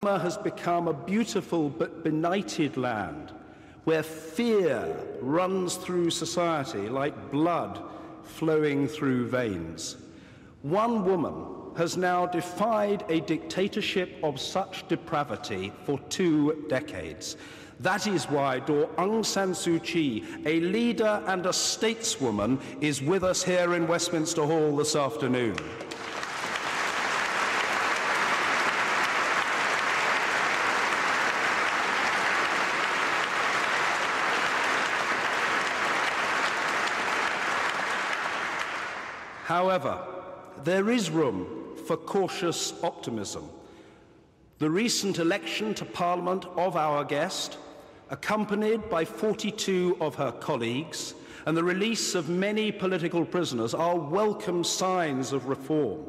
Burma has become a beautiful but benighted land where fear runs through society like blood flowing through veins. One woman has now defied a dictatorship of such depravity for 2 decades. That is why Aung San Suu Kyi, a leader and a stateswoman, is with us here in Westminster Hall this afternoon. However, there is room for cautious optimism. The recent election to Parliament of our guest, accompanied by 42 of her colleagues, and the release of many political prisoners are welcome signs of reform.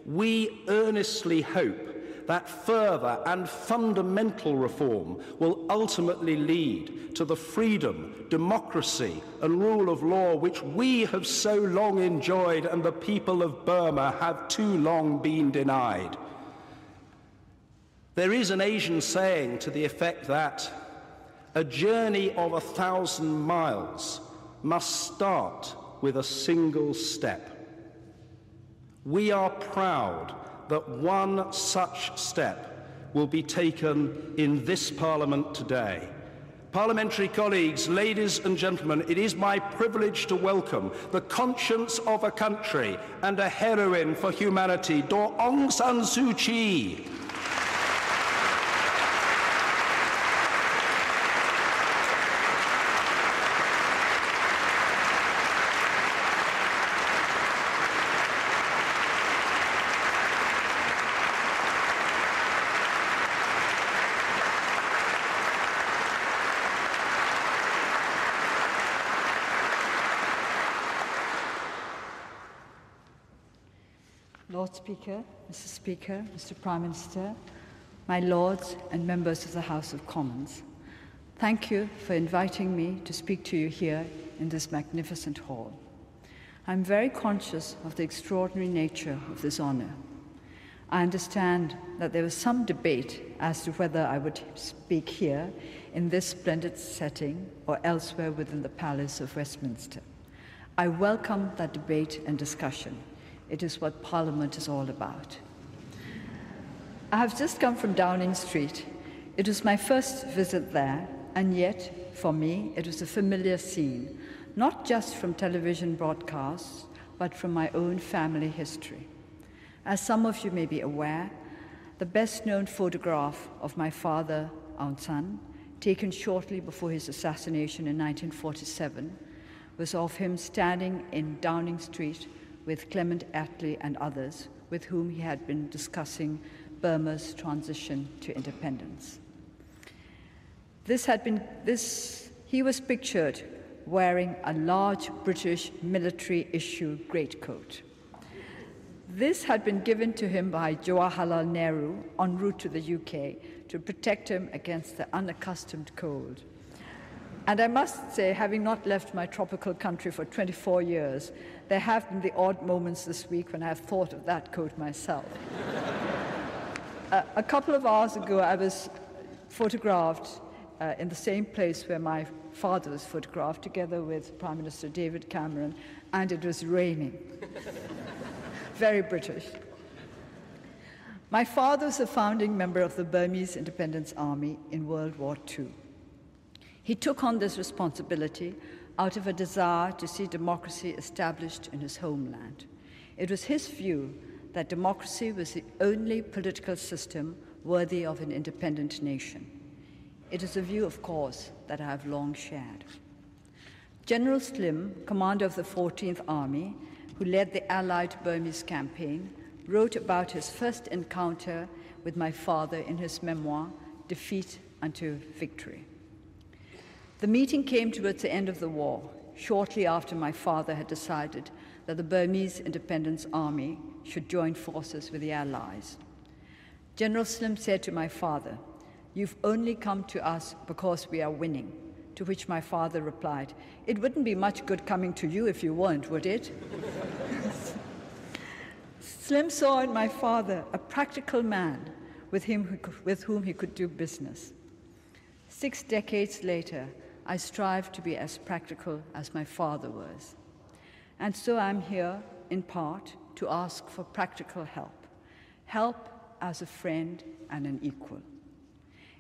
We earnestly hope that further and fundamental reform will ultimately lead to the freedom, democracy, and rule of law which we have so long enjoyed and the people of Burma have too long been denied. There is an Asian saying to the effect that a journey of 1,000 miles must start with a single step. We are proud that one such step will be taken in this Parliament today. Parliamentary colleagues, ladies and gentlemen, it is my privilege to welcome the conscience of a country and a heroine for humanity, Aung San Suu Kyi. Lord Speaker, Mr. Speaker, Mr. Prime Minister, my Lords and members of the House of Commons, thank you for inviting me to speak to you here in this magnificent hall. I'm very conscious of the extraordinary nature of this honor. I understand that there was some debate as to whether I would speak here in this splendid setting or elsewhere within the Palace of Westminster. I welcome that debate and discussion. It is what Parliament is all about. I have just come from Downing Street. It was my first visit there, and yet, for me, it was a familiar scene, not just from television broadcasts, but from my own family history. As some of you may be aware, the best-known photograph of my father, Aung San, taken shortly before his assassination in 1947, was of him standing in Downing Street with Clement Attlee and others with whom he had been discussing Burma's transition to independence. He was pictured wearing a large British military-issue greatcoat. This had been given to him by Jawaharlal Nehru en route to the UK to protect him against the unaccustomed cold. And I must say, having not left my tropical country for 24 years, there have been the odd moments this week when I have thought of that coat myself. A couple of hours ago, I was photographed in the same place where my father was photographed, together with Prime Minister David Cameron, and it was raining. Very British. My father was a founding member of the Burmese Independence Army in World War II. He took on this responsibility out of a desire to see democracy established in his homeland. It was his view that democracy was the only political system worthy of an independent nation. It is a view, of course, that I have long shared. General Slim, commander of the 14th Army, who led the Allied Burmese campaign, wrote about his first encounter with my father in his memoir, Defeat unto Victory. The meeting came towards the end of the war, shortly after my father had decided that the Burmese Independence Army should join forces with the Allies. General Slim said to my father, "You've only come to us because we are winning," to which my father replied, "It wouldn't be much good coming to you if you weren't, would it?" Slim saw in my father a practical man with whom he could do business. 6 decades later, I strive to be as practical as my father was. And so I'm here, in part, to ask for practical help as a friend and an equal,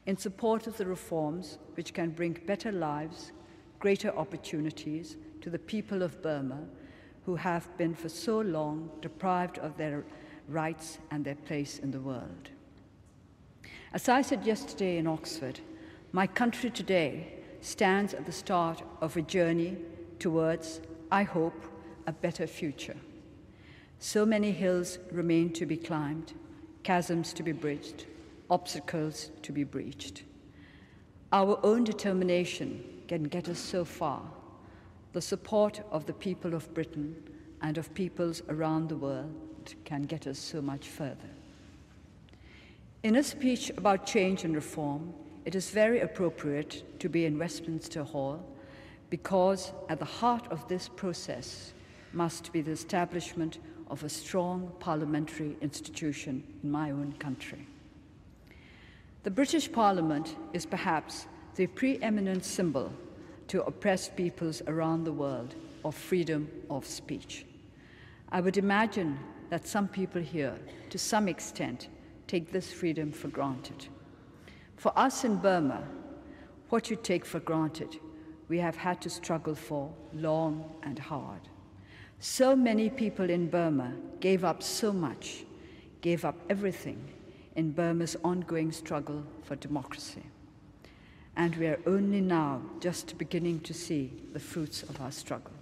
in support of the reforms which can bring better lives, greater opportunities to the people of Burma who have been for so long deprived of their rights and their place in the world. As I said yesterday in Oxford, my country today stands at the start of a journey towards, I hope, a better future. So many hills remain to be climbed, chasms to be bridged, obstacles to be breached. Our own determination can get us so far. The support of the people of Britain and of peoples around the world can get us so much further. In a speech about change and reform, it is very appropriate to be in Westminster Hall because at the heart of this process must be the establishment of a strong parliamentary institution in my own country. The British Parliament is perhaps the preeminent symbol to oppressed peoples around the world of freedom of speech. I would imagine that some people here, to some extent, take this freedom for granted. For us in Burma, what you take for granted, we have had to struggle for long and hard. So many people in Burma gave up so much, gave up everything in Burma's ongoing struggle for democracy. And we are only now just beginning to see the fruits of our struggle.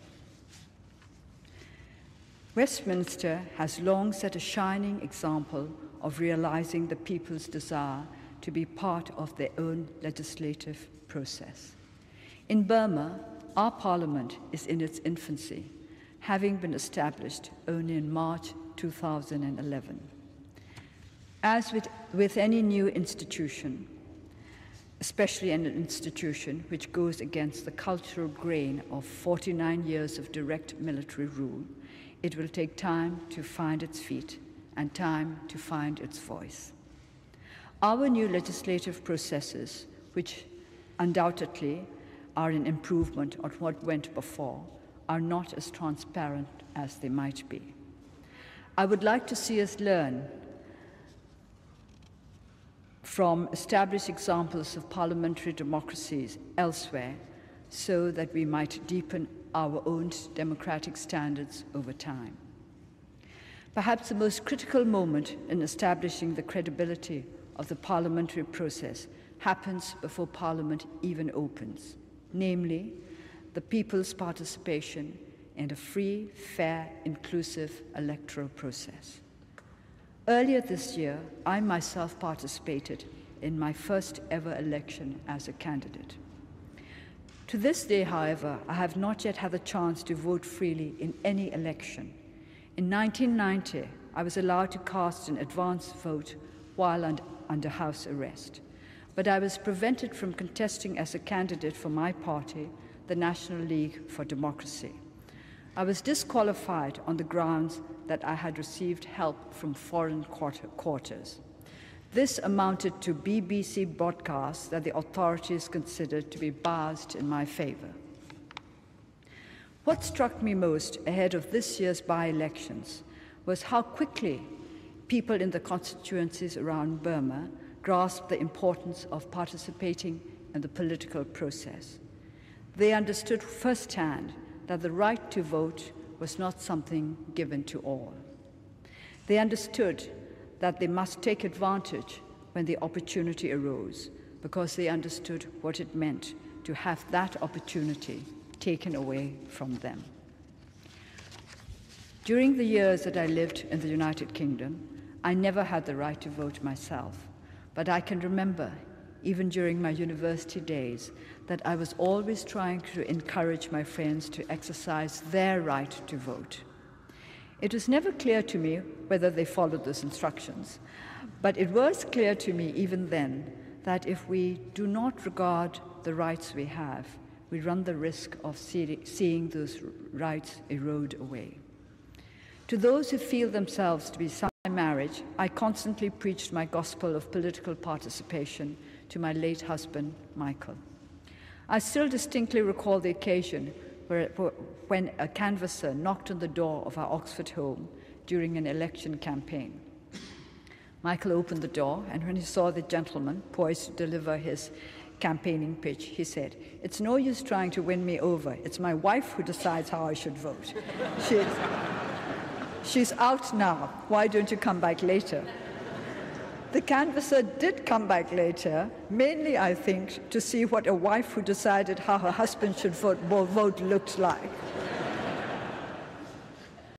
Westminster has long set a shining example of realizing the people's desire to be part of their own legislative process. In Burma, our parliament is in its infancy, having been established only in March 2011. As with any new institution, especially an institution which goes against the cultural grain of 49 years of direct military rule, it will take time to find its feet and time to find its voice. Our new legislative processes, which undoubtedly are an improvement on what went before, are not as transparent as they might be. I would like to see us learn from established examples of parliamentary democracies elsewhere so that we might deepen our own democratic standards over time. Perhaps the most critical moment in establishing the credibility of the parliamentary process happens before Parliament even opens, namely, the people's participation in a free, fair, inclusive electoral process. Earlier this year, I myself participated in my first ever election as a candidate. To this day, however, I have not yet had the chance to vote freely in any election. In 1990, I was allowed to cast an advance vote while under house arrest, but I was prevented from contesting as a candidate for my party, the National League for Democracy. I was disqualified on the grounds that I had received help from foreign quarters. This amounted to BBC broadcasts that the authorities considered to be biased in my favor. What struck me most ahead of this year's by-elections was how quickly people in the constituencies around Burma grasped the importance of participating in the political process. They understood firsthand that the right to vote was not something given to all. They understood that they must take advantage when the opportunity arose, because they understood what it meant to have that opportunity taken away from them. During the years that I lived in the United Kingdom, I never had the right to vote myself, but I can remember, even during my university days, that I was always trying to encourage my friends to exercise their right to vote. It was never clear to me whether they followed those instructions, but it was clear to me even then that if we do not regard the rights we have, we run the risk of seeing those rights erode away. To those who feel themselves to be marriage, I constantly preached my gospel of political participation to my late husband, Michael. I still distinctly recall the occasion when a canvasser knocked on the door of our Oxford home during an election campaign. Michael opened the door, and when he saw the gentleman poised to deliver his campaigning pitch, he said, "It's no use trying to win me over. It's my wife who decides how I should vote. She's out now. Why don't you come back later?" The canvasser did come back later, mainly, I think, to see what a wife who decided how her husband should vote looked like.